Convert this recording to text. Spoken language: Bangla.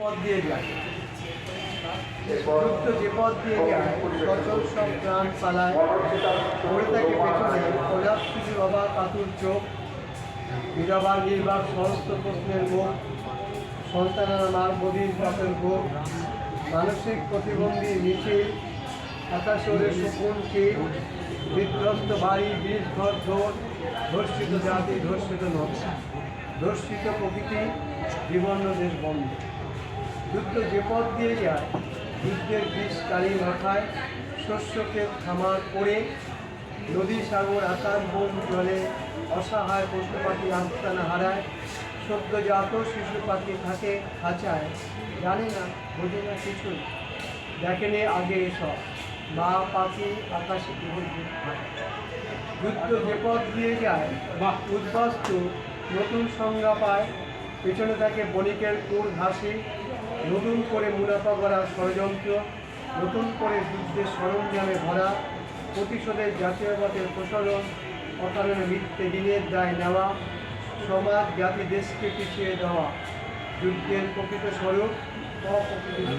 পথ দিয়ে যায়, যুদ্ধ যে পথ দিয়ে যায়, সচল সব প্রাণ পালায়, পড়ে থাকে পেছনে কোলাপসিস বাবা কাতুর চোখ, বিধবার নির্বাক সমস্ত প্রশ্নের মুখ, সন্তানেরা মার বধির পাপের ভোগ, মানসিক প্রতিবন্ধী মিছিল, আকাশরে শকুন ক্ষীর, বিধ্বস্ত বাড়ি বীজ ঘর দৌড়, ধর্ষিত জাতি ধর্ষিত নদী, ধর্ষিত প্রকৃতি, বিবর্ণ দেশ বন্ধ। যুদ্ধ যে পথ দিয়ে যায়, যুদ্ধের বিষ কালি মাথায়, শস্যকে খামার করে, নদী সাগর আকার বন জলে, অসহায় পশু পাখি আস্তানা হারায়, সদ্যজাত শিশু পাখি থাকে খাঁচায়, জানে না বোঝে না কিছুই, দেখেনি আগে এসব মা পাখি আকাশে কেবল যুদ্ধ যে পথ দিয়ে যায়, উদ্বাস্তু নতুন সংজ্ঞা পায়, পেছনে থাকে বণিকের কুর ঘাসি, নতুন করে মুনাফা করার ষড়যন্ত্র, নতুন করে যুদ্ধের সরঞ্জামে ভরা, প্রতিশোধের জাতীয়তাদের প্রসারণ, অকারণে মিথ্যে দিনের দায় নেওয়া, সমাজ জাতি দেশকে পিছিয়ে দেওয়া, যুদ্ধের প্রকৃত স্বরূপ অপ্রকৃত